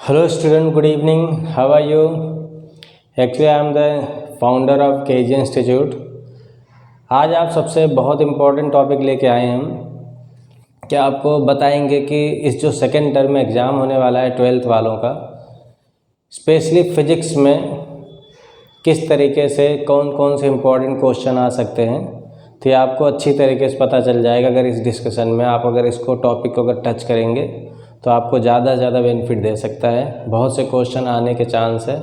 Hello student, good evening. How are you? Actually, I am the founder of KG Institute. आज आप सबसे बहुत important topic लेके आए हैं हम कि आपको बताएंगे कि इस जो सेकेंड टर्म में एग्ज़ाम होने वाला है 12th वालों का, स्पेशली फिजिक्स में किस तरीके से कौन कौन से इम्पोर्टेंट क्वेश्चन आ सकते हैं। तो ये आपको अच्छी तरीके से पता चल जाएगा अगर इस डिस्कशन में आप अगर इसको टॉपिक को अगर टच करेंगे तो आपको ज़्यादा से ज़्यादा बेनिफिट दे सकता है। बहुत से क्वेश्चन आने के चांस है,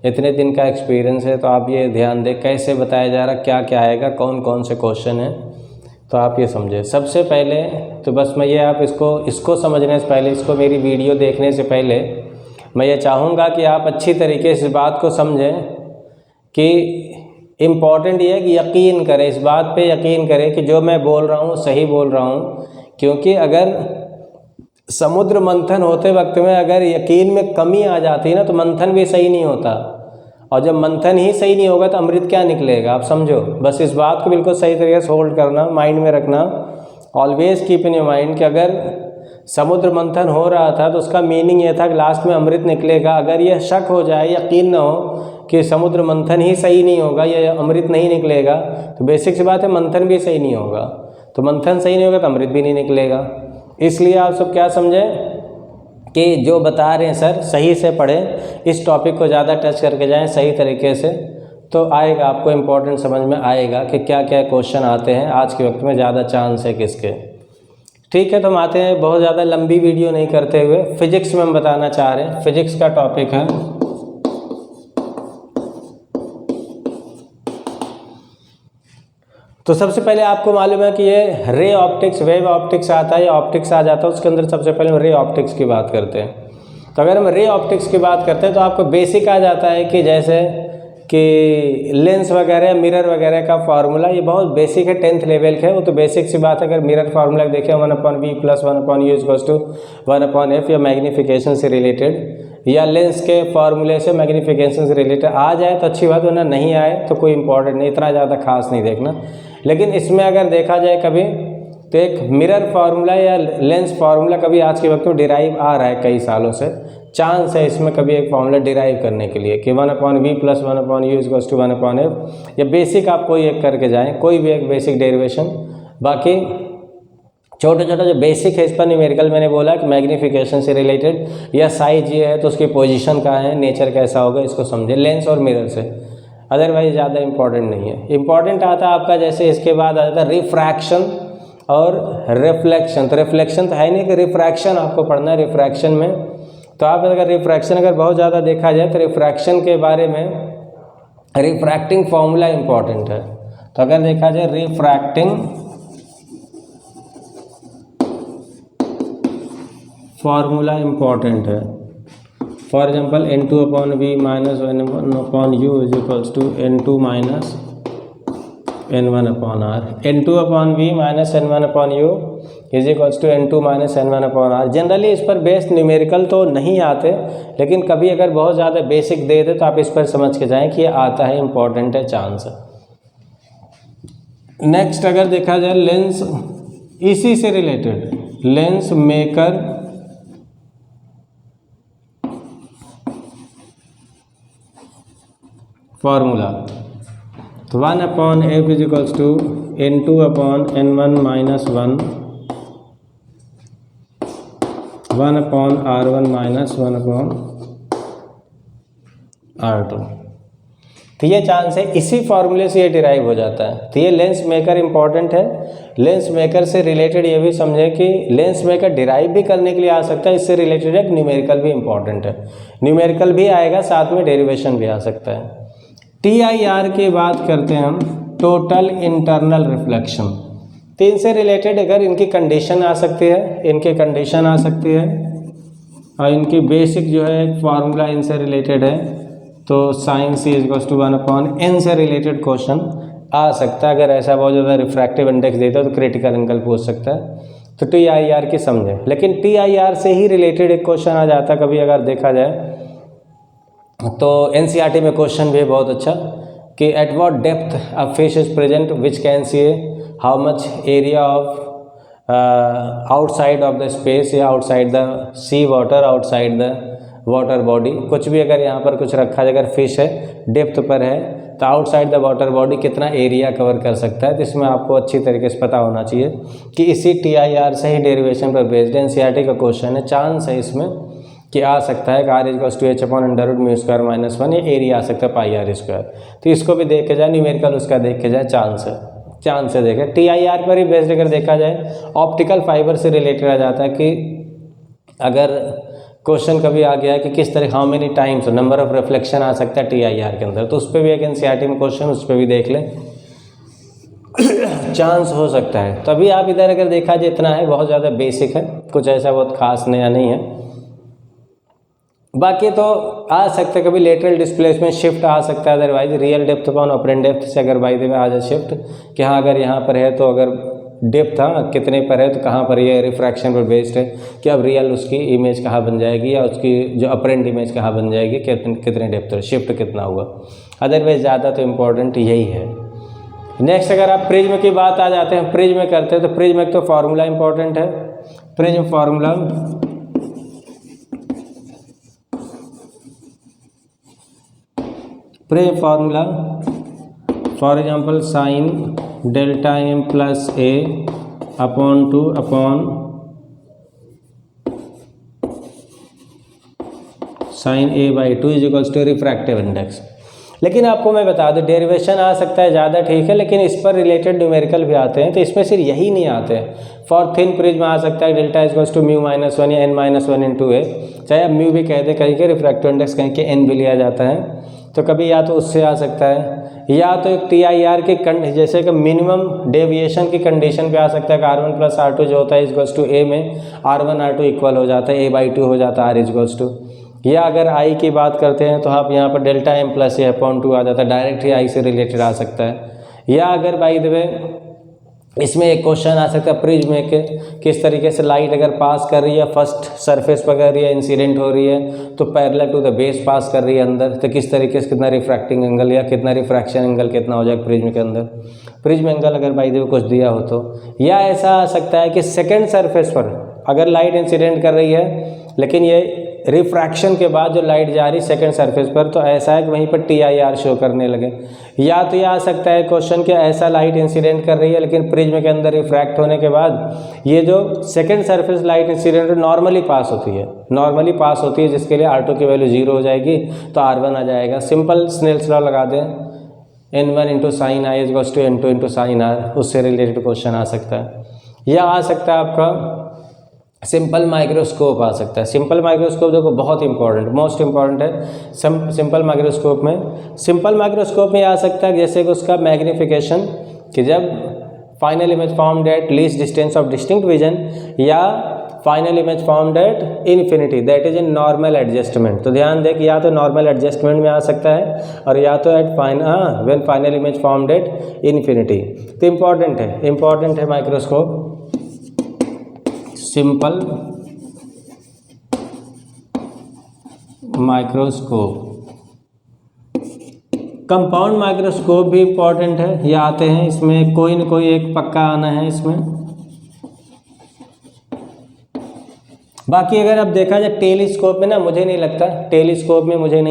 इतने दिन का एक्सपीरियंस है, तो आप ये ध्यान दें कैसे बताया जा रहा, क्या क्या आएगा, कौन कौन से क्वेश्चन हैं, तो आप ये समझें। सबसे पहले तो बस मैं ये आप इसको समझने से पहले, इसको मेरी वीडियो देखने से पहले मैं ये चाहूँगा कि आप अच्छी तरीके से इस बात को समझें कि इम्पॉर्टेंट ये है कि यकीन करें, इस बात पे यकीन करें कि जो मैं बोल रहा हूँ सही बोल रहा हूँ। क्योंकि अगर समुद्र मंथन होते वक्त में अगर यकीन में कमी आ जाती है ना, तो मंथन भी सही नहीं होता, और जब मंथन ही सही नहीं होगा तो अमृत क्या निकलेगा। आप समझो, बस इस बात को बिल्कुल सही तरीके से होल्ड करना, माइंड में रखना, always keep in your mind कि अगर समुद्र मंथन हो रहा था तो उसका मीनिंग ये था कि लास्ट में अमृत निकलेगा। अगर ये शक हो जाए, यकीन ना हो कि समुद्र मंथन ही सही नहीं होगा, ये अमृत नहीं निकलेगा, तो बेसिक सी बात है मंथन भी सही नहीं होगा। तो मंथन सही नहीं होगा तो अमृत भी नहीं निकलेगा। इसलिए आप सब क्या समझें कि जो बता रहे हैं सर सही से पढ़ें, इस टॉपिक को ज़्यादा टच करके जाएं सही तरीके से, तो आएगा आपको इम्पोर्टेंट समझ में आएगा कि क्या क्या क्वेश्चन आते हैं आज के वक्त में, ज़्यादा चांस है किसके। ठीक है, तो हम आते हैं, बहुत ज़्यादा लंबी वीडियो नहीं करते हुए, फिजिक्स में हम बताना चाह रहे हैं। फिजिक्स का टॉपिक है तो सबसे पहले आपको मालूम है कि ये रे ऑप्टिक्स, वेव ऑप्टिक्स आता है या ऑप्टिक्स आ जाता है, उसके अंदर सबसे पहले हम रे ऑप्टिक्स की बात करते हैं। तो अगर हम रे ऑप्टिक्स की बात करते हैं तो आपको बेसिक आ जाता है कि जैसे कि लेंस वगैरह, मिरर वगैरह का फार्मूला, ये बहुत बेसिक है, 10th लेवल का है, वो तो बेसिक सी बात है। अगर मिरर फार्मूला देखें 1/v + 1/u = 1/f, या मैग्नीफिकेशन से रिलेटेड, या लेंस के फार्मूले से मैग्नीफिकेशन से रिलेटेड आ जाए तो अच्छी बात, वरना नहीं आए तो कोई इंपॉर्टेंट नहीं, इतना ज़्यादा खास नहीं देखना। लेकिन इसमें अगर देखा जाए कभी तो एक मिरर फार्मूला या लेंस फार्मूला कभी आज के वक्त में डिराइव आ रहा है, कई सालों से चांस है इसमें कभी एक फार्मूला डिराइव करने के लिए कि 1/v + 1/u = 1/f, या बेसिक आप कोई एक करके जाएं, कोई भी एक बेसिक डेरिवेशन। बाकी छोटे छोटे जो बेसिक है इस पर न्यूमेरिकल मैंने बोला कि मैग्नीफिकेशन से रिलेटेड, या साइज ये है तो उसकी पोजीशन कहाँ है, नेचर कैसा होगा, इसको समझे लेंस और मिरर से। अदरवाइज ज़्यादा इंपॉर्टेंट नहीं है। इंपॉर्टेंट आता है आपका जैसे इसके बाद आता है रिफ्रैक्शन और रिफ्लेक्शन। तो रिफ्लेक्शन तो है नहीं कि रिफ्रैक्शन आपको पढ़ना है। रिफ्रैक्शन में तो आप अगर रिफ्रैक्शन अगर बहुत ज़्यादा देखा जाए तो रिफ्रैक्शन के बारे में रिफ्रैक्टिंग फार्मूला इंपॉर्टेंट है। तो अगर देखा जाए रिफ्रैक्टिंग फार्मूला इंपॉर्टेंट है। For example n2/v - 1/u = n2 - n1/r। n2/v - n1/u = n2 - n1/r। Generally इस पर बेस्ड न्यूमेरिकल तो नहीं आते, लेकिन कभी अगर बहुत ज़्यादा बेसिक दे दे तो आप इस पर समझ के जाएं कि ये आता है, इंपॉर्टेंट है, चांस है। नेक्स्ट अगर देखा जाए लेंस, इसी से रिलेटेड लेंस मेकर फार्मूला, तो 1/f = n2/n1 - 1 1/r1 - 1/r2। तो ये चांस है, इसी फार्मूले से ये डिराइव हो जाता है। तो ये लेंस मेकर इंपॉर्टेंट है। लेंस मेकर से रिलेटेड ये भी समझे कि लेंस मेकर डिराइव भी करने के लिए आ सकता है, इससे रिलेटेड एक न्यूमेरिकल भी इंपॉर्टेंट है। न्यूमेरिकल भी आएगा, साथ में डेरिवेशन भी आ सकता है। TIR की बात करते हैं हम, टोटल इंटरनल रिफ्लेक्शन। तो इनसे रिलेटेड अगर इनकी कंडीशन आ सकती है, इनकी कंडीशन आ सकती है, और इनकी बेसिक जो है एक फार्मूला इनसे रिलेटेड है, तो sin c = 1/n से रिलेटेड क्वेश्चन आ सकता है। अगर ऐसा बहुत ज़्यादा रिफ्रैक्टिव इंडेक्स देता है तो क्रिटिकल एंगल पूछ सकता है। तो TIR की समझें, लेकिन TIR से ही रिलेटेड एक क्वेश्चन आ जाता है कभी अगर देखा जाए तो NCERT में क्वेश्चन भी है बहुत अच्छा कि at what depth a fish is present which can see how much area of outside of the space, या outside the sea water, outside the water body, कुछ भी अगर यहाँ पर कुछ रखा है, अगर फिश है डेप्थ पर है तो आउटसाइड द वाटर बॉडी कितना एरिया कवर कर सकता है। तो इसमें आपको अच्छी तरीके से पता होना चाहिए कि इसी TIR से ही डेरिवेशन पर बेस्ड NCERT का क्वेश्चन है। चांस है इसमें कि आ सकता है R = h/√μ²-1, ये एरिया आ सकता है πr²। तो इसको भी देखे जाए, न्यूमेरिकल उसका देखे जाए, चांस से देखें। TIR पर ही बेस्ड अगर देखा जाए ऑप्टिकल फाइबर से रिलेटेड आ जाता है कि अगर क्वेश्चन कभी आ गया कि किस तरह how many times number of reflection आ सकता है TIR के अंदर, तो उस पर भी एक NCERT में क्वेश्चन, उस पर भी देख लें, चांस हो सकता है। तभी आप इधर अगर देखा जाए इतना है, बहुत ज़्यादा बेसिक है, कुछ ऐसा बहुत खास नया नहीं है। बाकी तो आ सकता है कभी लेटरल डिस्प्लेसमेंट शिफ्ट आ सकता है, otherwise real depth upon apparent depth से अगर बाई द वे आ जाए शिफ्ट कि हाँ अगर यहाँ पर है तो अगर डेप्थ कितने पर है तो कहाँ पर ये रिफ्रैक्शन पर बेस्ड है कि अब रियल उसकी इमेज कहाँ बन जाएगी या उसकी जो अपरेंट इमेज कहाँ बन जाएगी, कितने डेप्थ पर शिफ्ट कितना हुआ। अदरवाइज ज़्यादा तो इम्पोर्टेंट यही है। नेक्स्ट अगर आप प्रिज्म की बात आ जाते हैं, प्रिज्म करते हैं तो प्रिज्म एक तो फार्मूला इंपॉर्टेंट है। Prism formula for example sine delta m plus a upon 2 upon sine a/2 is equals to refractive index. लेकिन आपको मैं बता दूं डेरिवेशन आ सकता है ज़्यादा, ठीक है, लेकिन इस पर रिलेटेड न्यूमेरिकल भी आते हैं, तो इसमें सिर्फ यही नहीं आते हैं। फॉर थिन प्रिज्म आ सकता है डेल्टा इक्वल्स टू μ-1 या n-1 इंटू a, चाहे आप म्यू भी कह दे, कहीं के रिफ्रैक्टिव इंडेक्स कहीं के n भी लिया जाता है, तो कभी या तो उससे आ सकता है या तो एक TIR के जैसे कि मिनिमम डेविएशन की कंडीशन पे आ सकता है कि R1 प्लस R2 जो होता है इक्वल्स टू a में R1 R2 इक्वल हो जाता है, a/2 हो जाता है R इक्वल्स टू। या अगर I की बात करते हैं तो आप यहाँ पर delta m plus a upon 2 आ जाता है, डायरेक्ट ही I से रिलेटेड आ सकता है। या अगर बाय द वे इसमें एक क्वेश्चन आ सकता है प्रिज्म में के किस तरीके से लाइट अगर पास कर रही है फर्स्ट सरफेस पर कर रही है, इंसिडेंट हो रही है तो पैरेलल टू द बेस पास कर रही है अंदर, तो किस तरीके से कितना रिफ्रैक्टिंग एंगल या कितना रिफ्रैक्शन एंगल कितना हो जाएगा प्रिज्म के अंदर, प्रिज्म एंगल अगर बाय द वे कुछ दिया हो तो। या ऐसा आ सकता है कि सेकेंड सरफेस पर अगर लाइट इंसिडेंट कर रही है लेकिन ये रिफ्रैक्शन के बाद जो लाइट जा रही सेकंड सरफेस पर, तो ऐसा है कि वहीं पर TIR शो करने लगे। या तो ये आ सकता है क्वेश्चन कि ऐसा लाइट इंसिडेंट कर रही है लेकिन प्रिज्म के अंदर रिफ्रैक्ट होने के बाद ये जो second surface light incident normally pass होती है, जिसके लिए R2 की वैल्यू 0 हो जाएगी तो R1 आ जाएगा। सिंपल स्नेल्स लॉ लगा दें, n1 into sine I equals to n2 into sine R, उससे रिलेटेड क्वेश्चन आ सकता है। या आ सकता है आपका सिंपल माइक्रोस्कोप आ सकता है। सिंपल माइक्रोस्कोप देखो बहुत इंपॉर्टेंट, मोस्ट इंपॉर्टेंट है। सिंपल माइक्रोस्कोप में आ सकता है जैसे कि उसका मैग्निफिकेशन कि जब final image formed at least distance of distinct vision या final image formed at infinity, that is in normal adjustment. तो ध्यान दें कि या तो नॉर्मल एडजस्टमेंट में आ सकता है और या तो at when final image formed at infinity. तो इम्पॉर्टेंट है microscope. Simple microscope, compound microscope भी इम्पॉर्टेंट है, ये आते हैं, इसमें कोई न कोई एक पक्का आना है इसमें। बाकी अगर अब देखा जाए टेलीस्कोप में ना, मुझे नहीं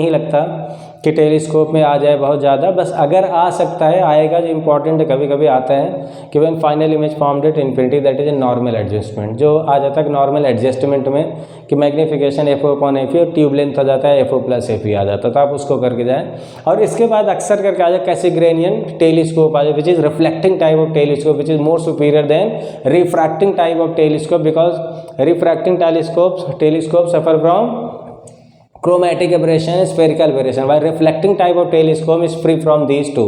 लगता कि टेलीस्कोप में आ जाए बहुत ज़्यादा, बस अगर आ सकता है आएगा जो इम्पोर्टेंट है, कभी कभी आता है कि when final image formed at infinity that is a normal adjustment, जो आ जाता है नॉर्मल एडजस्टमेंट में कि मैग्नीफिकेशन FO/FE और ट्यूब लेंथ हो जाता है FO+FE आ जाता है, तो आप उसको करके जाएँ। और इसके बाद अक्सर करके आ जाए कैसिग्रेनियन टेलीस्कोप आ जाए which is reflecting type of telescope which is more superior than refracting type of telescope, because refracting telescope suffer from chromatic aberration, spherical aberration, while reflecting type of telescope is free from these two।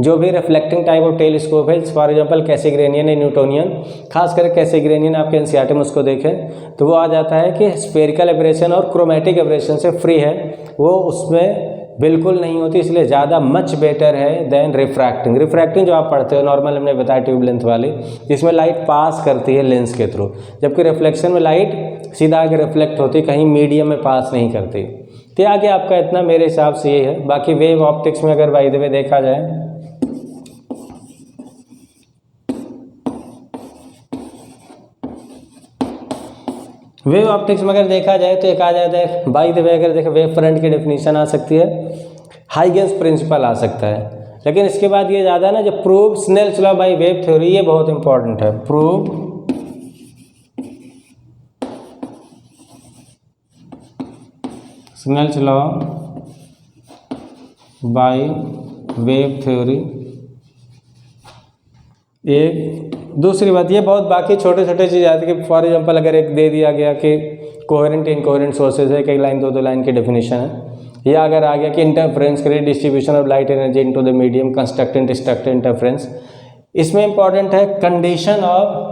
जो भी reflecting type of telescope है, for example कैसिग्रेनियन या Newtonian, खास करके कैसिग्रेनियन आपके NCERT में उसको देखें तो वो आ जाता है कि स्फेरिकल एबरेशन और क्रोमेटिक एबरेशन से फ्री है, वो उसमें बिल्कुल नहीं होती, इसलिए ज़्यादा मच बेटर है देन रिफ्रैक्टिंग जो आप पढ़ते हो नॉर्मल, हमने बताया ट्यूब लेंथ वाली, जिसमें लाइट पास करती है लेंस के थ्रू, जबकि रिफ्लेक्शन में लाइट सीधा आगे रिफ्लेक्ट होती है, कहीं मीडियम में पास नहीं करती। तो आगे आपका इतना मेरे हिसाब से ये है। बाकी वेव ऑप्टिक्स में अगर बाय द वे देखा जाए वेव ऑप्टिक्स में अगर देखा जाए तो एक आ जाता है बाय द वे, अगर देखें वेव फ्रंट की डेफिनेशन आ सकती है, हाइगेंस प्रिंसिपल आ सकता है। लेकिन इसके बाद ये ज़्यादा ना जो prove Snell's law by wave theory, ये बहुत इंपॉर्टेंट है। Prove Snell's law by wave theory. एक दूसरी बात ये बहुत बाकी छोटे छोटे चीज़ आती है कि फॉर एग्जांपल अगर एक दे दिया गया कि कोहेरेंट इनकोहेरेंट सोर्सेज है, कई लाइन दो लाइन की डेफिनेशन है, या अगर आ गया कि इंटरफ्रेंस करें distribution of light energy into the medium constructive destructive interference. इसमें इंपॉर्टेंट है condition of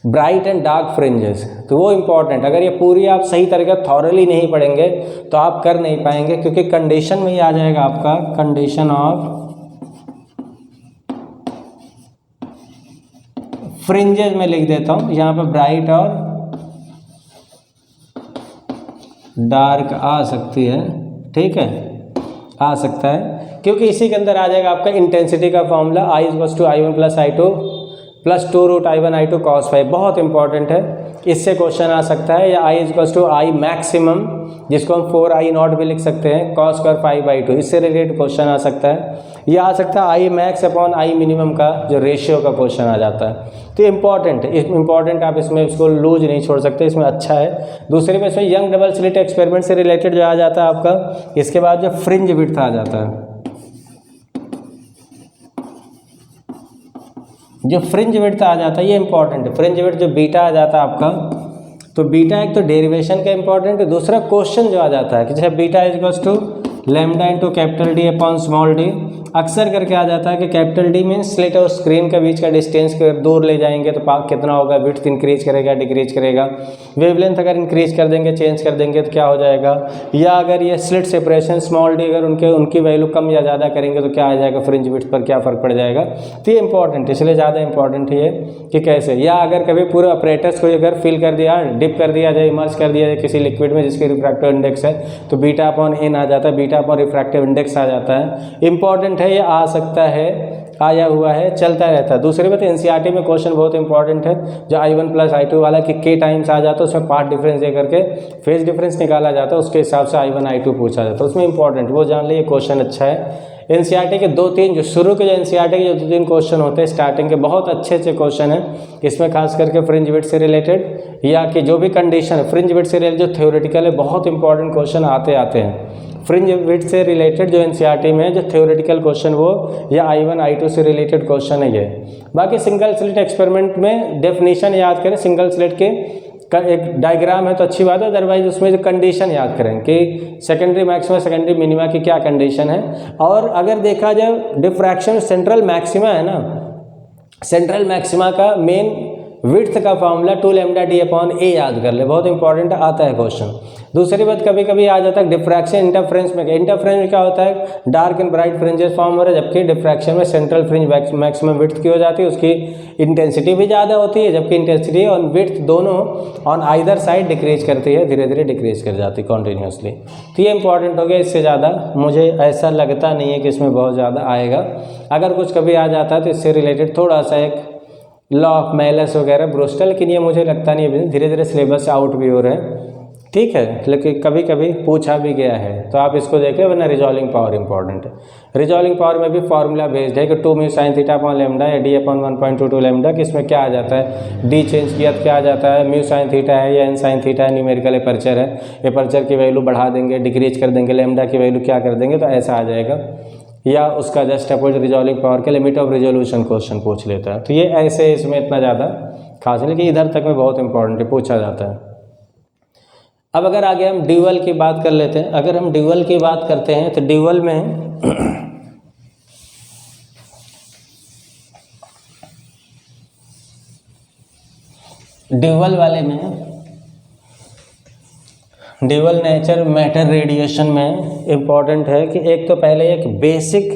bright and dark fringes, तो वो इंपॉर्टेंट। अगर ये पूरी आप सही तरीके थॉरली नहीं पढ़ेंगे तो आप कर नहीं पाएंगे, क्योंकि कंडीशन में ही आ जाएगा आपका कंडीशन ऑफ फ्रिंजेस में लिख देता हूँ यहाँ पे, ब्राइट और डार्क आ सकती है, ठीक है, आ सकता है, क्योंकि इसी के अंदर आ जाएगा आपका इंटेंसिटी का formula I=I1 + I2 + 2√I1I2 cos phi, बहुत इंपॉर्टेंट है, इससे क्वेश्चन आ सकता है। या I=I मैक्सिमम, जिसको हम 4I0 भी लिख सकते हैं, cos स्क्वायर phi by 2, इससे रिलेटेड क्वेश्चन आ सकता है। यह आ सकता है I max upon I minimum का जो रेशियो का क्वेश्चन आ जाता है। तो इंपॉर्टेंट आप इसमें इसको लूज नहीं छोड़ सकते, इसमें अच्छा है। दूसरे में इसमें यंग डबल स्लिट एक्सपेरिमेंट से रिलेटेड जो आ जाता है आपका, इसके बाद जो फ्रिंज विड्थ आ जाता है, जो फ्रिंज विड्थ आ जाता है ये इंपॉर्टेंट है। फ्रिंज विड्थ जो बीटा आ जाता है आपका, तो बीटा एक तो डेरिवेशन का इंपॉर्टेंट है, दूसरा क्वेश्चन जो आ जाता है कि जैसे beta = lambda into capital D upon small D. अक्सर करके आ जाता है कि कैपिटल डी मीन्स स्लिट और स्क्रीन के बीच का डिस्टेंस को दूर ले जाएंगे तो कितना होगा, विड्थ इंक्रीज करेगा डिक्रीज करेगा। वेवलेंथ अगर इंक्रीज कर देंगे चेंज कर देंगे तो क्या हो जाएगा, या अगर ये स्लिट सेपरेशन स्मॉल डी अगर उनकी वैल्यू कम या ज़्यादा करेंगे तो क्या आ जाएगा, फ्रिंज विड्थ पर क्या फ़र्क पड़ जाएगा। तो ये इंपॉर्टेंट, इसलिए ज़्यादा इंपॉर्टेंट है ये कि कैसे, या अगर कभी पूरे अपरेटस को अगर फिल कर दिया, डिप कर दिया जाए, इमर्ज कर दिया जाए किसी लिक्विड में जिसके रिफ्रैक्टिव इंडेक्स है, तो बीटा अपॉन एन आ जाता है, बीटा अपॉन रिफ्रैक्टिव इंडेक्स आ जाता है। इंपॉर्टेंट है, ये आ सकता है, आया हुआ है, चलता रहता है। दूसरी बात एनसीईआरटी में क्वेश्चन बहुत इंपॉर्टेंट है, जो I1 + I2 वाला कि के टाइम्स आ जाता है, उसमें पार्ट डिफरेंस दे करके फेज डिफरेंस निकाला जाता है, उसके हिसाब से I1 I2 पूछा जाता है, उसमें इंपॉर्टेंट वो जान लीजिए, क्वेश्चन अच्छा है। एनसीईआरटी के 2-3 जो शुरू के जो एनसीईआरटी के जो 2-3 क्वेश्चन होते हैं स्टार्टिंग के, बहुत अच्छे क्वेश्चन हैं इसमें, खास करके फ्रिंज विड्थ से रिलेटेड या कि जो भी कंडीशन है फ्रिंज विड्थ से रिलेटेड जो थ्योरेटिकल है, बहुत इंपॉर्टेंट क्वेश्चन आते हैं। फ्रिंज विड्थ से रिलेटेड जो एनसीईआरटी में है जो थ्योरेटिकल क्वेश्चन, वो या I1 I2 से रिलेटेड क्वेश्चन है ये। बाकी सिंगल स्लिट एक्सपेरिमेंट में डेफिनेशन याद करें, सिंगल स्लिट के एक डायग्राम है तो अच्छी बात है, अदरवाइज उसमें जो कंडीशन याद करें कि सेकेंडरी मैक्सिमा सेकेंडरी मिनिमा की क्या कंडीशन है। और अगर देखा जाए डिफ्रैक्शन सेंट्रल मैक्सिमा है ना, सेंट्रल मैक्सिमा का मेन विड्थ का फॉर्मूला 2λd अपॉन ए याद कर ले, बहुत इंपॉर्टेंट आता है क्वेश्चन। दूसरी बात कभी कभी आ जाता है डिफ्रैक्शन इंटरफ्रेंस में, इंटरफ्रेंस में क्या होता है, dark and bright fringes form हो रहे हैं, जबकि डिफ्रैक्शन में सेंट्रल फ्रिंज मैक्सिमम विड्थ की हो जाती है, उसकी इंटेंसिटी भी ज़्यादा होती है, जबकि इंटेंसिटी और विड्थ दोनों ऑन आइदर साइड डिक्रीज करती है, धीरे धीरे डिक्रीज कर जाती है कॉन्टीन्यूसली। तो ये इंपॉर्टेंट हो गया, इससे ज़्यादा मुझे ऐसा लगता नहीं है कि इसमें बहुत ज़्यादा आएगा। अगर कुछ कभी आ जाता है तो इससे रिलेटेड थोड़ा सा एक लॉ ऑफ मेलस वगैरह ब्रूस्टर, लेकिन ये मुझे लगता नहीं है, धीरे धीरे सिलेबस से आउट भी हो रहे हैं, ठीक है, लेकिन कभी कभी पूछा भी गया है तो आप इसको देखें, वरना रिजॉल्विंग पावर इंपॉर्टेंट है। रिजॉल्विंग पावर में भी फार्मूला बेस्ड है कि 2 mu sin theta upon lambda या d अपॉन 1.22 लैम्डा, कि इसमें क्या आ जाता है, d चेंज किया तो क्या आ जाता है, म्यू sin थीटा है या n sin थीटा है, न्यूमेरिकल एपर्चर है, एपर्चर की वैल्यू बढ़ा देंगे डिक्रीज कर देंगे, लैम्डा की वैल्यू क्या कर देंगे, तो ऐसा आ जाएगा। या उसका जस्ट अपोज रिजॉल्विंग पावर के लिमिट ऑफ रिजोल्यूशन क्वेश्चन पूछ लेता है, तो ये ऐसे इसमें इतना ज़्यादा खास है, लेकिन इधर तक में बहुत इंपॉर्टेंट है, पूछा जाता है। अब अगर आगे हम ड्यूअल की बात कर लेते हैं, अगर हम ड्यूअल की बात करते हैं तो ड्यूअल में ड्यूअल वाले में ड्यूअल नेचर मैटर रेडिएशन में इम्पॉर्टेंट है कि एक तो पहले एक बेसिक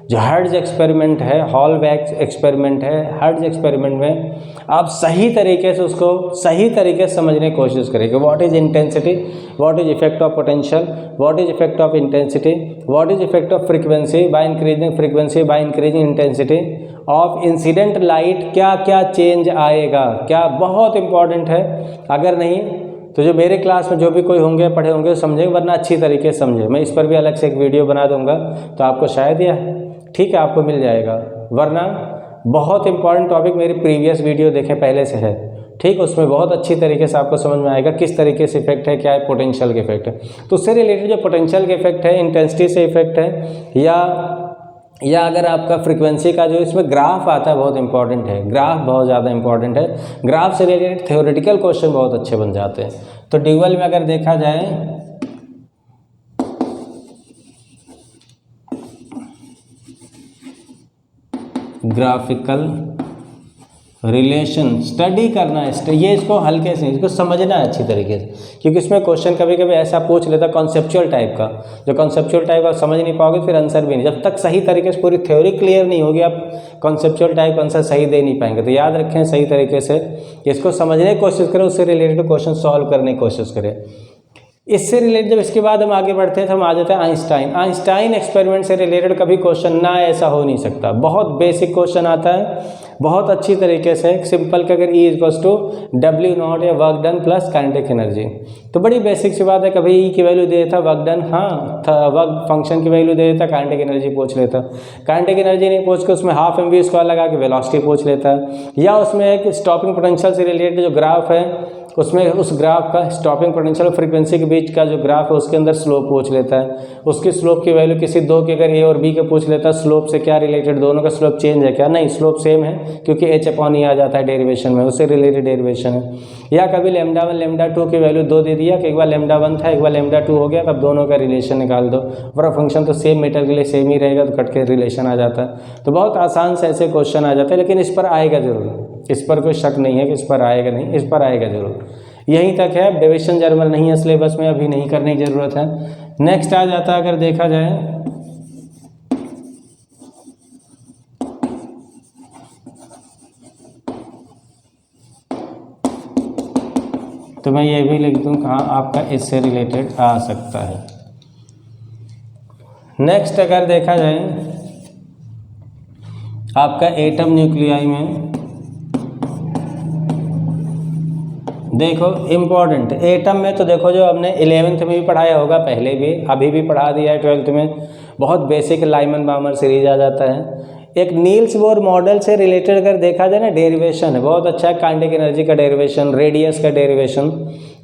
जो हर्ट्ज एक्सपेरिमेंट है, हॉलबैक एक्सपेरिमेंट है, हर्ट्ज एक्सपेरिमेंट में आप सही तरीके से उसको सही तरीके से समझने की कोशिश करेंगे। What is intensity, what is effect of potential, what is effect of intensity, what is effect of frequency by increasing frequency by increasing intensity of incident light, क्या क्या चेंज आएगा, क्या बहुत इंपॉर्टेंट है। अगर नहीं तो जो मेरे क्लास में जो भी कोई होंगे पढ़े होंगे समझेंगे, वरना अच्छी तरीके से समझे। मैं इस पर भी अलग से एक वीडियो बना दूंगा तो आपको शायद यह ठीक है आपको मिल जाएगा, वरना बहुत इंपॉर्टेंट टॉपिक मेरी प्रीवियस वीडियो देखें पहले से है, ठीक, उसमें बहुत अच्छी तरीके से आपको समझ में आएगा किस तरीके से इफेक्ट है, क्या है पोटेंशियल के इफेक्ट है। तो उससे रिलेटेड जो पोटेंशियल के इफेक्ट है, इंटेंसिटी से इफेक्ट है, या अगर आपका फ्रीक्वेंसी का जो इसमें ग्राफ आता है बहुत इंपॉर्टेंट है, ग्राफ बहुत ज़्यादा इंपॉर्टेंट है। ग्राफ से रिलेटेड थ्योरेटिकल क्वेश्चन बहुत अच्छे बन जाते हैं। तो ड्यूअल में अगर देखा जाए ग्राफिकल रिलेशन स्टडी करना है, ये इसको हल्के से इसको समझना है अच्छी तरीके से, क्योंकि इसमें क्वेश्चन कभी कभी ऐसा पूछ लेता कॉन्सेप्चुअल टाइप का, जो कॉन्सेप्चुअल टाइप आप समझ नहीं पाओगे फिर आंसर भी नहीं। जब तक सही तरीके से पूरी थ्योरी क्लियर नहीं होगी आप कॉन्सेप्चुअल टाइप आंसर सही दे नहीं पाएंगे। तो याद रखें सही तरीके से इसको समझने की कोशिश करें, उससे रिलेटेड क्वेश्चन सॉल्व करने की कोशिश करें। इससे रिलेटेड जब इसके बाद हम आगे बढ़ते हैं तो हम आ जाते हैं आइंस्टाइन एक्सपेरिमेंट से रिलेटेड कभी क्वेश्चन ना ऐसा हो नहीं सकता। बहुत बेसिक क्वेश्चन आता है बहुत अच्छी तरीके से, सिंपल कि अगर E = W0 या work done plus kinetic energy, तो बड़ी बेसिक सी बात है। कभी E की वैल्यू दे देता वर्क डन, हाँ वर्क फंक्शन की वैल्यू दे देता, काइनेटिक एनर्जी पूछ लेता, काइनेटिक एनर्जी नहीं पूछ के उसमें हाफ mv² लगा के वेलोसिटी पूछ लेता है, या उसमें एक स्टॉपिंग पोटेंशियल से रिलेटेड जो ग्राफ है उसमें उस ग्राफ का स्टॉपिंग पोटेंशियल और फ्रीक्वेंसी के बीच का जो ग्राफ है उसके अंदर स्लोप पूछ लेता है, उसकी स्लोप की वैल्यू किसी दो की अगर A और B के पूछ लेता है, स्लोप से क्या रिलेटेड, दोनों का स्लोप चेंज है क्या, नहीं स्लोप सेम है क्योंकि h/e आ जाता है डेरिवेशन में, उससे रिलेटेड डेरिवेशन है। या कभी λ1 λ2 की वैल्यू 2 दे दिया कि एक बार λ1 था एक बार λ2 हो गया, तब दोनों का रिलेशन निकाल दो, वह फंक्शन तो सेम मेटर के लिए सेम ही रहेगा तो कट के रिलेशन आ जाता है। तो बहुत आसान से ऐसे क्वेश्चन आ जाते हैं, लेकिन इस पर आएगा जरूर, इस पर कोई शक नहीं है कि इस पर आएगा नहीं, इस पर आएगा जरूर। यहीं तक है, डिविजन जर्मन नहीं है सिलेबस में, अभी नहीं करने की ज़रूरत है। नेक्स्ट आ जाता है अगर देखा जाए तो मैं ये भी लिख दूँ कहाँ आपका इससे रिलेटेड आ सकता है। नेक्स्ट अगर देखा जाए आपका एटम न्यूक्लियाई में देखो इम्पॉर्टेंट एटम में, तो देखो जो हमने 11th में भी पढ़ाया होगा, पहले भी अभी भी पढ़ा दिया है 12th में, बहुत बेसिक लाइमन बामर सीरीज आ जाता है। एक नील्स बोर मॉडल से रिलेटेड अगर देखा जाए ना, डेरिवेशन है बहुत अच्छा है, काइनेटिक एनर्जी का डेरिवेशन, रेडियस का डेरिवेशन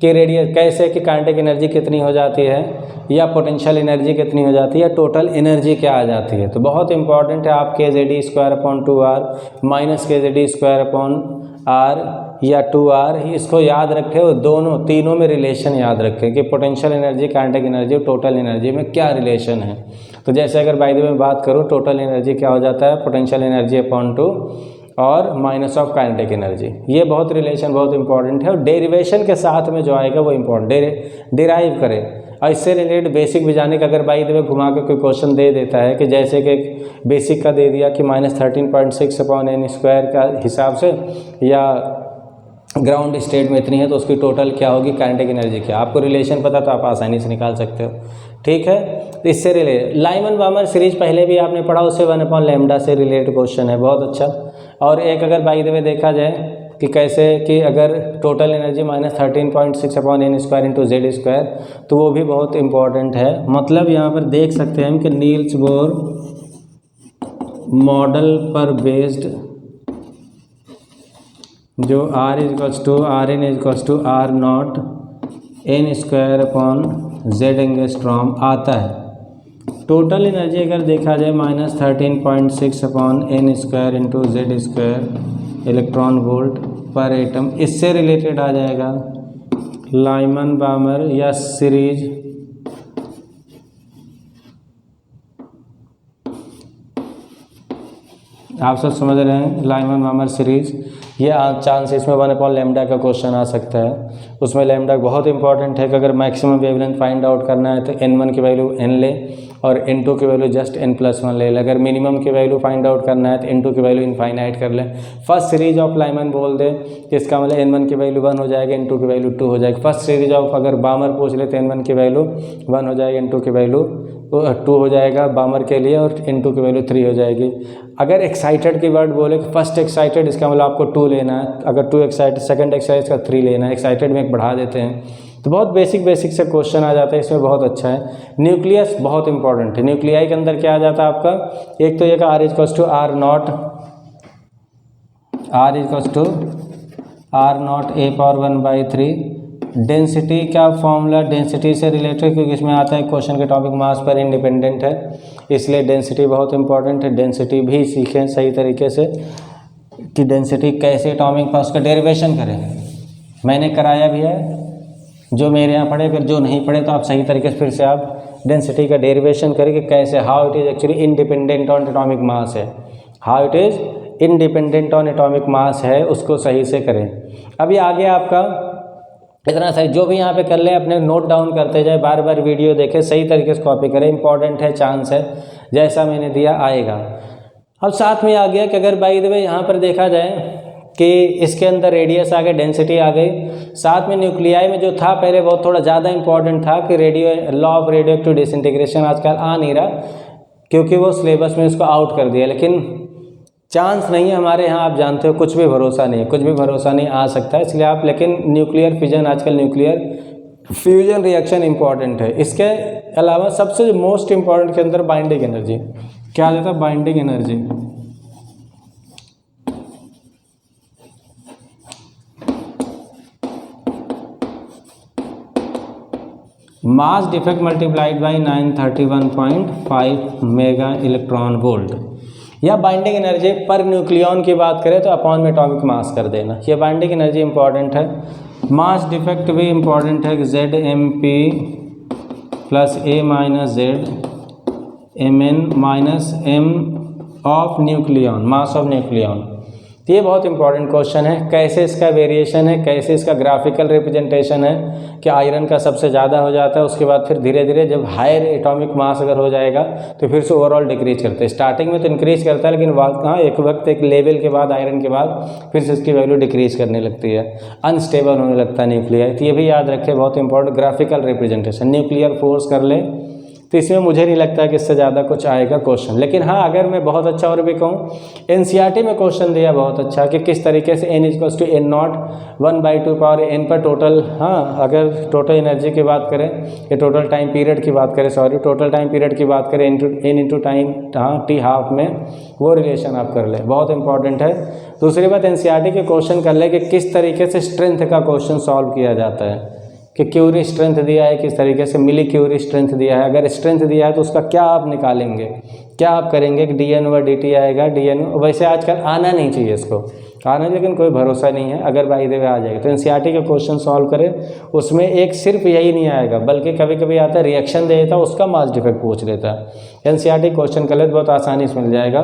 कि रेडियस कैसे कि काइनेटिक एनर्जी कितनी हो जाती है या पोटेंशियल एनर्जी कितनी हो जाती है या टोटल एनर्जी क्या आ जाती है। तो बहुत इंपॉर्टेंट है, आप kZd²/2r माइनस kZd²/r या 2r इसको याद रखें, और दोनों तीनों में रिलेशन याद रखें कि पोटेंशियल एनर्जी, काइनेटिक एनर्जी और टोटल एनर्जी में क्या रिलेशन है। तो जैसे अगर बाय द वे बात करूँ, टोटल एनर्जी क्या हो जाता है, पोटेंशियल एनर्जी अपॉन 2 और माइनस ऑफ काइनेटिक एनर्जी, ये बहुत रिलेशन बहुत इंपॉर्टेंट है। और डेरिवेशन के साथ में जो आएगा वो इम्पॉर्टेंट, डिराइव करें। और इससे रिलेटेड बेसिक भी जाने का अगर बाई द वे घुमा के कोई क्वेश्चन दे देता है कि जैसे कि बेसिक का दे दिया कि -13.6/n² का हिसाब से, या ग्राउंड स्टेट में इतनी है तो उसकी टोटल क्या होगी, काइनेटिक एनर्जी क्या, आपको रिलेशन पता तो आप आसानी से निकाल सकते हो। ठीक है, तो इससे रिलेटेड लाइमन बामर सीरीज पहले भी आपने पढ़ा, उससे 1/λ से रिलेटेड क्वेश्चन है, बहुत अच्छा। और एक अगर बाई द वे देखा जाए कि कैसे कि अगर टोटल एनर्जी -13.6/n² × Z², तो वो भी बहुत इम्पॉर्टेंट है। मतलब यहाँ पर देख सकते हैं हम कि नील्स बोर मॉडल पर बेस्ड जो R=RN R0 n²/Z आता है। टोटल एनर्जी अगर देखा जाए -13.6/n² × Z² इलेक्ट्रॉन वोल्ट पर एटम, इससे रिलेटेड आ जाएगा लाइमन बामर या सीरीज आप सब समझ रहे हैं, लाइमन बामर सीरीज। ये चांस इसमें 1/λ का क्वेश्चन आ सकता है। उसमें लैम्डा बहुत इंपॉर्टेंट है कि अगर मैक्सिमम वेवलेंथ फाइंड आउट करना है तो n1 की वैल्यू n ले और N2 की वैल्यू जस्ट n+1 ले लें। अगर मिनिमम की वैल्यू फाइंड आउट करना है तो N2 की वैल्यू इनफाइनाइट कर लें। फर्स्ट सीरीज ऑफ लाइमन बोल दें कि इसका मतलब N1 की वैल्यू 1 हो जाएगी, N2 की वैल्यू 2 हो जाएगी। फर्स्ट सीरीज ऑफ अगर बामर पूछ ले तो N1 की वैल्यू 1 हो जाएगी, N2 की वैल्यू 2 हो जाएगा बामर के लिए, और N2 की वैल्यू 3 हो जाएगी। अगर एक्साइटेड की वर्ड बोले फर्स्ट एक्साइटेड, इसका मतलब आपको 2 लेना है। अगर 2 एक्साइटेड, सेकंड एक्साइटेड का 3 लेना है। एक्साइटेड में एक बढ़ा देते हैं। तो बहुत बेसिक से क्वेश्चन आ जाता है, इसमें बहुत अच्छा है। न्यूक्लियस बहुत इंपॉर्टेंट है। न्यूक्लियाई के अंदर क्या आ जाता है आपका, एक तो ये का R equals to R naught A⁴ density का फॉर्मूला डेंसिटी से रिलेटेड, क्योंकि इसमें आता है क्वेश्चन के टॉपिक मास पर इंडिपेंडेंट है, इसलिए डेंसिटी बहुत इंपॉर्टेंट है। डेंसिटी भी सीखें सही तरीके से कि डेंसिटी कैसे एटॉमिक मास का डेरिवेशन करें। मैंने कराया भी है, जो मेरे यहाँ पढ़े, अगर जो नहीं पढ़े तो आप सही तरीके से फिर से आप डेंसिटी का डेरिवेशन करें कि कैसे, how it is actually independent on atomic mass है, how it is independent on atomic mass है, उसको सही से करें। अभी आगे आपका इतना सही, जो भी यहाँ पे कर ले अपने नोट डाउन करते जाए, बार बार वीडियो देखें, सही तरीके से कॉपी करें। इंपॉर्टेंट है, चांस है, जैसा मैंने दिया आएगा। अब साथ में आ गया कि अगर बाय द वे यहाँ पर देखा जाए कि इसके अंदर रेडियस आ गए, डेंसिटी आ गई, साथ में न्यूक्लियाई में जो था पहले बहुत थोड़ा ज़्यादा इंपॉर्टेंट था कि law of radio active disintegration आजकल आ नहीं रहा, क्योंकि वो सिलेबस में इसको आउट कर दिया। लेकिन चांस नहीं है हमारे यहाँ, आप जानते हो, कुछ भी भरोसा नहीं है, कुछ भी भरोसा नहीं आ सकता है, इसलिए आप, लेकिन न्यूक्लियर फिजन, आजकल न्यूक्लियर फ्यूजन रिएक्शन इंपॉर्टेंट है। इसके अलावा सबसे मोस्ट इंपॉर्टेंट के अंदर बाइंडिंग एनर्जी, क्या देता है binding energy. Mass defect multiplied by 931.5 mega electron volt, या बाइंडिंग एनर्जी पर न्यूक्लियॉन की बात करें तो अपॉन में एटॉमिक मास कर देना, ये बाइंडिंग एनर्जी इंपॉर्टेंट है। मास डिफेक्ट भी इंपॉर्टेंट है कि ZMP plus A minus Z Mn minus M of nucleon, mass of nucleon. तो ये बहुत इंपॉर्टेंट क्वेश्चन है, कैसे इसका वेरिएशन है, कैसे इसका ग्राफिकल रिप्रेजेंटेशन है कि आयरन का सबसे ज़्यादा हो जाता है, उसके बाद फिर धीरे धीरे जब हायर एटॉमिक मास अगर हो जाएगा तो फिर से ओवरऑल डिक्रीज करते हैं। स्टार्टिंग में तो इंक्रीज करता है, लेकिन एक वक्त एक लेवल के बाद, आयरन के बाद फिर से इसकी वैल्यू डिक्रीज करने लगती है, अनस्टेबल होने लगता है न्यूक्लियर। तो ये भी याद रखें, बहुत important graphical representation. Nuclear force कर ले तो इसमें मुझे नहीं लगता कि इससे ज़्यादा कुछ आएगा क्वेश्चन। लेकिन हाँ, अगर मैं बहुत अच्छा और भी कहूँ, NCERT में क्वेश्चन दिया बहुत अच्छा कि किस तरीके से N equals to N0 1/2 power N पर टोटल, हाँ अगर टोटल एनर्जी की बात करें, ये टोटल टाइम पीरियड की बात करें, टोटल टाइम पीरियड की बात करें, N इंटू टाइम, हाँ T हाफ में, वो रिलेशन आप कर ले, बहुत इंपॉर्टेंट है। दूसरी बात, NCERT के क्वेश्चन कर ले कि किस तरीके से स्ट्रेंथ का क्वेश्चन सॉल्व किया जाता है, कि क्यूरी स्ट्रेंथ दिया है, किस तरीके से मिली क्यूरी स्ट्रेंथ दिया है। अगर स्ट्रेंथ दिया है तो उसका क्या आप निकालेंगे, क्या आप करेंगे कि dN/dt आएगा, वैसे आजकल आना नहीं चाहिए, इसको आना, लेकिन कोई भरोसा नहीं है, अगर बाई द वे आ जाएगा तो NCERT का क्वेश्चन सॉल्व करें, उसमें एक सिर्फ यही नहीं आएगा, बल्कि कभी कभी आता है रिएक्शन दे देता है, उसका मास डिफेक्ट पूछ लेता है। NCERT क्वेश्चन कर ले बहुत आसानी से मिल जाएगा।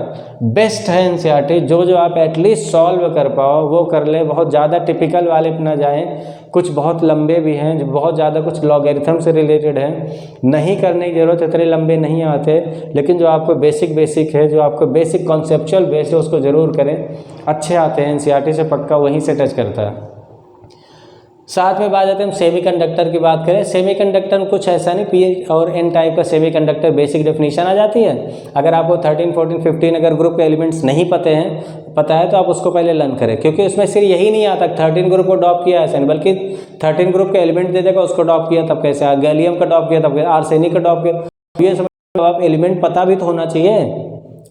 बेस्ट है NCERT, जो आप एटलीस्ट सॉल्व कर पाओ वो कर ले, बहुत ज़्यादा टिपिकल वाले पे ना जाएँ, कुछ बहुत लंबे भी हैं, जो बहुत ज़्यादा कुछ लॉगरिथम से रिलेटेड हैं, नहीं करने की ज़रूरत, इतने लंबे नहीं आते, लेकिन जो आपको बेसिक है, जो आपको बेसिक कॉन्सेप्चुअल बेस है, उसको ज़रूर करें, अच्छे आते हैं। NCERT से पक्का वहीं से टच करता है। साथ में बात आते हैं हम सेमीकंडक्टर की बात करें। सेमीकंडक्टर में कुछ ऐसा नहीं, P और N टाइप का सेमीकंडक्टर बेसिक डेफिनेशन आ जाती है। अगर आपको 13, 14, 15 अगर ग्रुप के एलिमेंट्स नहीं पता है तो आप उसको पहले लर्न करें, क्योंकि उसमें सिर्फ यही नहीं आता 13 ग्रुप को ड्रॉप किया ऐसा नहीं, बल्कि 13 ग्रुप के एलिमेंट दे देगा, उसको ड्रॉप किया तब कैसे, गैलियम का ड्रॉप किया तब कैसे, आर्सेनिक का ड्रॉप किया। ये सब आप एलिमेंट पता भी तो होना चाहिए,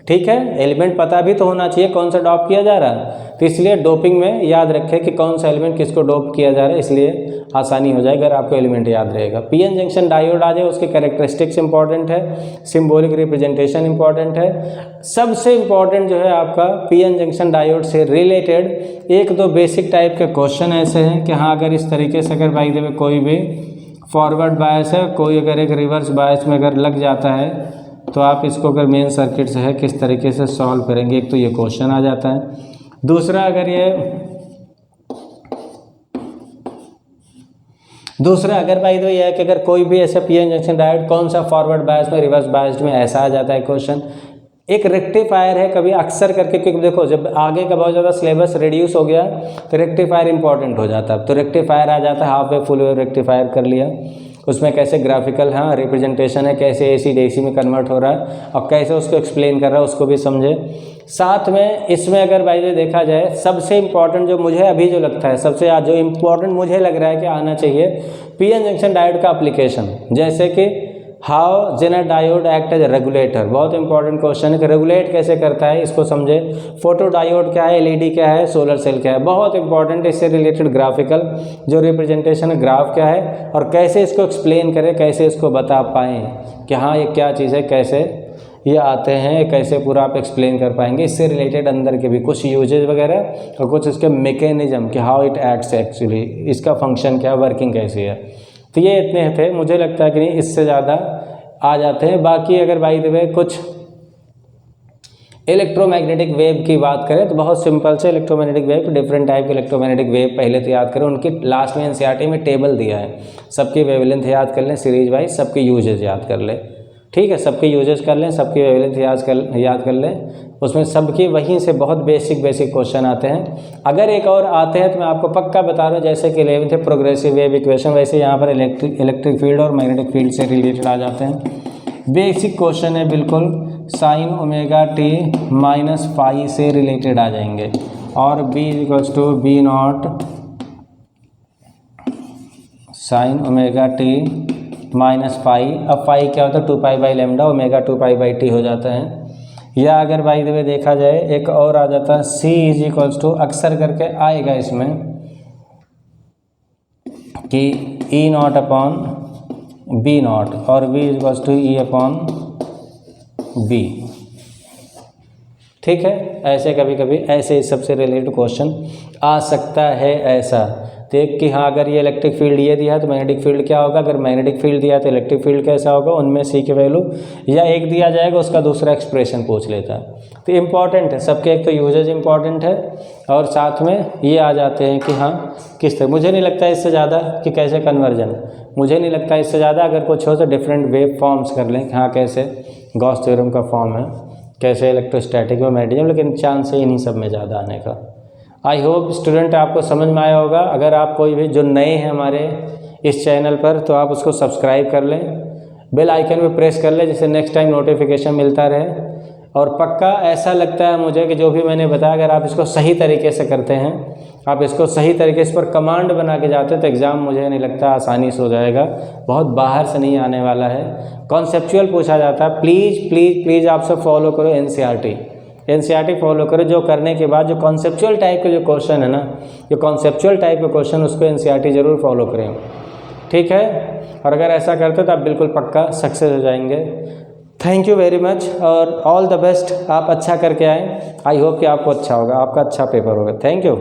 ठीक है, एलिमेंट पता भी तो होना चाहिए कौन सा डॉप किया जा रहा है। तो इसलिए डोपिंग में याद रखें कि कौन सा एलिमेंट किसको डोप किया जा रहा है, इसलिए आसानी हो जाएगी अगर आपको एलिमेंट याद रहेगा। PN जंक्शन डायोड आ जाए, उसके कैरेक्टरिस्टिक्स इंपॉर्टेंट है, सिंबॉलिक रिप्रेजेंटेशन इंपॉर्टेंट है। सबसे इंपॉर्टेंट जो है आपका PN जंक्शन डायोड से रिलेटेड 1-2 बेसिक टाइप के क्वेश्चन ऐसे हैं कि हाँ, अगर इस तरीके से अगर बाई द वे कोई भी फॉरवर्ड बायस है, कोई अगर एक रिवर्स बायस में अगर लग जाता है तो आप इसको अगर मेन सर्किट से है किस तरीके से सॉल्व करेंगे, एक तो ये क्वेश्चन आ जाता है। दूसरा, दूसरा अगर भाई तो ये है कि अगर कोई भी ऐसा पी एन जंक्शन डायोड कौन सा फॉरवर्ड बायस में रिवर्स बायस्ड में ऐसा आ जाता है क्वेश्चन। एक रेक्टिफायर है कभी अक्सर करके, क्योंकि देखो जब आगे का बहुत ज़्यादा सिलेबस रिड्यूस हो गया तो रेक्टिफायर इंपॉर्टेंट हो जाता है। तो रेक्टिफायर आ जाता है, हाफ वे फुल वे रेक्टिफायर कर लिया, उसमें कैसे ग्राफिकल हाँ रिप्रेजेंटेशन है, कैसे एसी डीसी में कन्वर्ट हो रहा है और कैसे उसको एक्सप्लेन कर रहा है उसको भी समझे। साथ में इसमें अगर भाई जो देखा जाए सबसे इम्पॉर्टेंट जो मुझे अभी जो लगता है सबसे जो इम्पॉर्टेंट मुझे लग रहा है कि आना चाहिए पी एन जंक्शन डायोड का एप्लीकेशन, जैसे कि how Zener diode act as regulator. बहुत इंपॉर्टेंट क्वेश्चन है कि रेगुलेट कैसे करता है इसको समझे। फोटो डायोड क्या है, एलईडी क्या है, सोलर सेल क्या है, बहुत इंपॉर्टेंट। इससे रिलेटेड ग्राफिकल जो रिप्रेजेंटेशन है ग्राफ क्या है और कैसे इसको एक्सप्लेन करें, कैसे इसको बता पाएँ कि हाँ ये क्या चीज़ है, कैसे ये आते हैं, कैसे पूरा आप एक्सप्लेन कर पाएंगे। इससे रिलेटेड अंदर के भी कुछ यूजेज वगैरह और कुछ इसके मैकेनिज्म कि हाउ इट एक्ट्स एक्चुअली, इसका फंक्शन क्या, वर्किंग कैसी है। तो ये इतने थे, मुझे लगता है कि नहीं इससे ज़्यादा आ जाते हैं। बाकी अगर बाय द वे कुछ इलेक्ट्रोमैग्नेटिक वेव की बात करें तो बहुत सिंपल से इलेक्ट्रोमैग्नेटिक वेव, डिफरेंट टाइप के इलेक्ट्रोमैग्नेटिक वेव पहले तो याद करें, उनकी लास्ट में एनसीईआरटी में टेबल दिया है, सबकी वेवलेंथ याद कर लें सीरीज वाइज, सबके यूजेज याद कर लें, ठीक है, सबके यूजेस कर लें, सबकी वेवलेंथ याद कर लें, उसमें सबकी वहीं से बहुत बेसिक क्वेश्चन आते हैं। अगर एक और आते हैं तो मैं आपको पक्का बता रहा हूँ, जैसे कि 11th है प्रोग्रेसिव वेव इक्वेशन, वैसे यहाँ पर इलेक्ट्रिक फील्ड और मैग्नेटिक फील्ड से रिलेटेड आ जाते हैं। बेसिक क्वेश्चन है बिल्कुल, sine omega T minus phi से रिलेटेड आ जाएंगे और B equals to B naught sine omega T minus phi. अब फाई क्या होता है 2π/λ, ओमेगा 2π/t हो जाता है। या अगर बाई द वे देखा जाए एक और आ जाता है C इज इक्वल्स टू, अक्सर करके आएगा इसमें कि E naught upon B naught और V is equals to E upon B, ठीक है। ऐसे कभी कभी ऐसे सबसे रिलेटेड क्वेश्चन आ सकता है। ऐसा देख कि हाँ अगर ये इलेक्ट्रिक फील्ड ये दिया है तो मैग्नेटिक फील्ड क्या होगा, अगर मैग्नेटिक फील्ड दिया है तो इलेक्ट्रिक फील्ड कैसा होगा, उनमें C की वैल्यू या एक दिया जाएगा उसका दूसरा एक्सप्रेशन पूछ लेता है। तो इम्पॉर्टेंट है सबके, एक तो यूजेज इम्पॉर्टेंट है और साथ में ये आ जाते हैं कि हाँ किस तरह। मुझे नहीं लगता इससे ज़्यादा कि कैसे कन्वर्जन, मुझे नहीं लगता इससे ज़्यादा, अगर कुछ हो तो डिफरेंट वेव फॉर्म्स कर लें, हाँ कैसे गॉस थ्योरम का फॉर्म है, कैसे इलेक्ट्रोस्टैटिक में मैग्नेटिज्म, लेकिन चांस है इन्हीं सब में ज़्यादा आने का। आई होप स्टूडेंट आपको समझ में आया होगा। अगर आप कोई भी जो नए हैं हमारे इस चैनल पर तो आप उसको सब्सक्राइब कर लें, बेल आइकन पे प्रेस कर लें जिससे नेक्स्ट टाइम नोटिफिकेशन मिलता रहे। और पक्का ऐसा लगता है मुझे कि जो भी मैंने बताया अगर आप इसको सही तरीके से करते हैं, आप इसको सही तरीके से इस पर कमांड बना के जाते हैं तो एग्ज़ाम मुझे नहीं लगता आसानी से हो जाएगा, बहुत बाहर से नहीं आने वाला है, कॉन्सेप्चुअल पूछा जाता है। प्लीज़ प्लीज़ प्लीज़ आप सब फॉलो करो एनसीईआरटी फॉलो करो। जो करने के बाद जो कॉन्सेप्चुअल टाइप के जो क्वेश्चन है ना, जो कॉन्सेप्चुअल टाइप के क्वेश्चन उसको एनसीईआरटी ज़रूर फॉलो करें, ठीक है। और अगर ऐसा करते तो आप बिल्कुल पक्का सक्सेस हो जाएंगे। थैंक यू वेरी मच और ऑल द बेस्ट। आप अच्छा करके आएँ, आई होप कि आपको अच्छा होगा, आपका अच्छा पेपर होगा। Thank you.